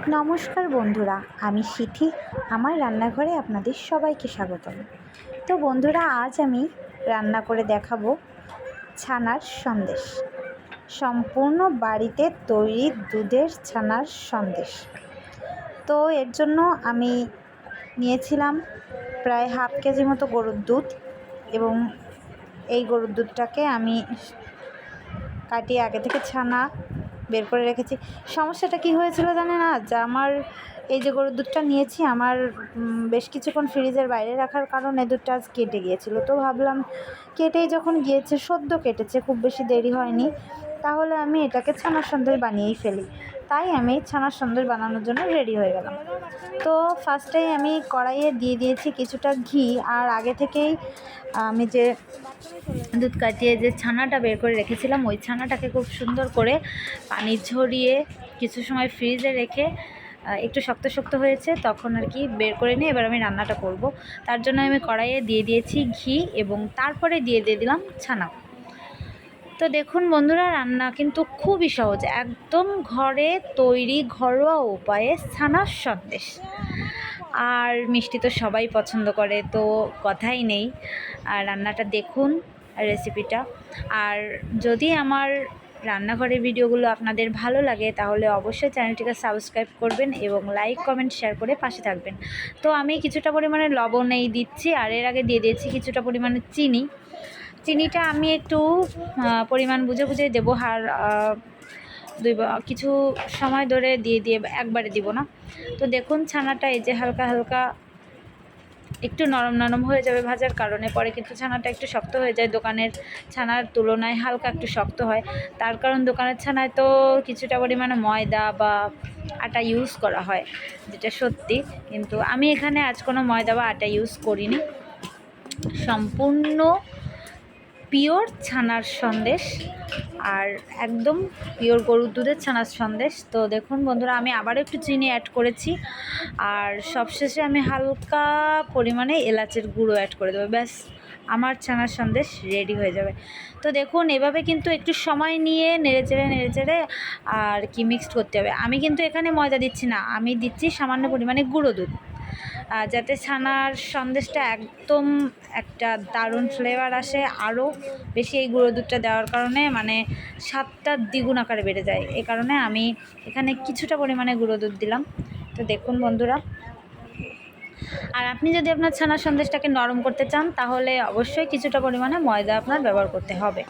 নমস্কার বন্ধুরা, আমি সিথি। আমার রান্নাঘরে আপনাদের সবাইকে স্বাগতম। তো বন্ধুরা, আজ আমি রান্না করে দেখাবো ছানার সন্দেশ। সম্পূর্ণ বাড়িতে তৈরি দুধের ছানার সন্দেশ। তো এর জন্য আমি নিয়েছিলাম প্রায় হাফ কেজি মতো গরুর দুধ, এবং এই গরুর দুধটাকে আমি কাটিয়ে আগে থেকে ছানা বের করে রেখেছি। সমস্যাটা কি হয়েছিল জানেন? আজ আমার এই যে গরুর দুধটা নিয়েছি, আমার বেশ কিছুক্ষণ ফ্রিজের বাইরে রাখার কারণে দুধটা আজ কেটে গিয়েছিল। তো ভাবলাম, কেটেই যখন গিয়েছে, সদ্য কেটেছে, খুব বেশি দেরি হয়নি, তাহলে আমি এটাকে ছানার সন্দেশ বানিয়েই ফেলি। তাই আমি ছানার সন্দেশ বানানোর জন্য রেডি হয়ে গেলাম। তো ফার্স্টেই আমি কড়াইয়ে দিয়ে দিয়েছি কিছুটা ঘি, আর আগে থেকেই আমি যে দুধ কাটিয়ে যে ছানাটা বের করে রেখেছিলাম, ওই ছানাটাকে খুব সুন্দর করে পানি ঝরিয়ে কিছু সময় ফ্রিজে রেখে একটু শক্ত শক্ত হয়েছে, তখন আর কি বের করে নিয়ে এবার আমি রান্নাটা করব। তার জন্য আমি কড়াইয়ে দিয়ে দিয়েছি ঘি, এবং তারপরে দিয়ে দিলাম ছানা। তো দেখুন বন্ধুরা, রান্না কিন্তু খুবই সহজ, একদম ঘরে তৈরি ঘরোয়া উপায়ে ছানার সন্দেশ। আর মিষ্টি তো সবাই পছন্দ করে, তো কথাই নেই। আর রান্নাটা দেখুন, রেসিপিটা। আর যদি আমার রান্নাঘরের ভিডিওগুলো আপনাদের ভালো লাগে, তাহলে অবশ্যই চ্যানেলটিকে সাবস্ক্রাইব করবেন এবং লাইক কমেন্ট শেয়ার করে পাশে থাকবেন। তো আমি কিছুটা পরিমাণে লবণ দিচ্ছি, আর এর আগে দিয়ে দিয়েছি কিছুটা পরিমাণে চিনি। চিনিটা আমি একটু পরিমাণ বুঝে বুঝে দেবো, আর কিছু সময় ধরে দিয়ে একবারে দিব না। তো দেখুন, ছানাটা এই যে হালকা হালকা একটু নরম নরম হয়ে যাবে ভাজার কারণে, পরে কিন্তু ছানাটা একটু শক্ত হয়ে যায়। দোকানের ছানার তুলনায় হালকা একটু শক্ত হয়, তার কারণ দোকানের ছানায় তো কিছুটা পরিমাণে ময়দা বা আটা ইউজ করা হয়, যেটা সত্যি। কিন্তু আমি এখানে আজ কোনো ময়দা বা আটা ইউজ করিনি, সম্পূর্ণ পিওর ছানার সন্দেশ, আর একদম পিওর গরুর দুধের ছানার সন্দেশ। তো দেখুন বন্ধুরা, আমি আবারও একটু চিনি অ্যাড করেছি, আর সবশেষে আমি হালকা পরিমাণে এলাচের গুঁড়ো অ্যাড করে দেবো। ব্যাস, আমার ছানার সন্দেশ রেডি হয়ে যাবে। তো দেখুন, এভাবে কিন্তু একটু সময় নিয়ে নেড়েচেড়ে আর কি মিক্সড করতে হবে। আমি কিন্তু এখানে ময়দা দিচ্ছি না, আমি দিচ্ছি সামান্য পরিমাণে গুঁড়ো দুধ, যাতে ছানার সন্দেশটা একদম একটা দারুণ ফ্লেভার আসে। আরও বেশি এই গুঁড়ো দুধটা দেওয়ার কারণে মানে স্বাদটা দ্বিগুণ আকারে বেড়ে যায়, এই কারণে আমি এখানে কিছুটা পরিমাণে গুঁড়ো দুধ দিলাম। তো দেখুন বন্ধুরা, আর আপনি যদি আপনার ছানার সন্দেশটাকে নরম করতে চান, তাহলে অবশ্যই কিছুটা পরিমাণে ময়দা আপনার ব্যবহার করতে হবে,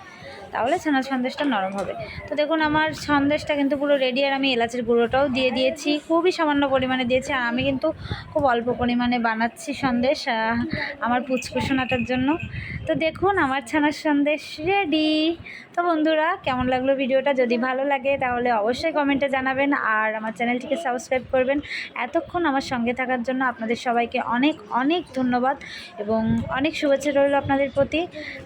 তাহলে ছানার সন্দেশটা নরম হবে। তো দেখুন, আমার সন্দেশটা কিন্তু পুরো রেডি, আর আমি এলাচের গুঁড়োটাও দিয়ে দিয়েছি, খুবই সামান্য পরিমাণে দিয়েছি। আর আমি কিন্তু খুব অল্প পরিমাণে বানাচ্ছি সন্দেশ আমার পুচকুসোনাটার জন্য। তো দেখুন, আমার ছানার সন্দেশ রেডি। তো বন্ধুরা, কেমন লাগলো ভিডিওটা? যদি ভালো লাগে তাহলে অবশ্যই কমেন্টে জানাবেন, আর আমার চ্যানেলটিকে সাবস্ক্রাইব করবেন। এতক্ষণ আমার সঙ্গে থাকার জন্য আপনাদের সবাইকে অনেক অনেক ধন্যবাদ, এবং অনেক শুভেচ্ছা রইল আপনাদের প্রতি।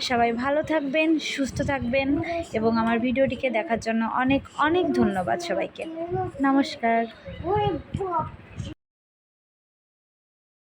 সবাই ভালো থাকবেন, সুস্থ থাকবেন, এবং আমার ভিডিওটিকে দেখার জন্য অনেক অনেক ধন্যবাদ সবাইকে। নমস্কার।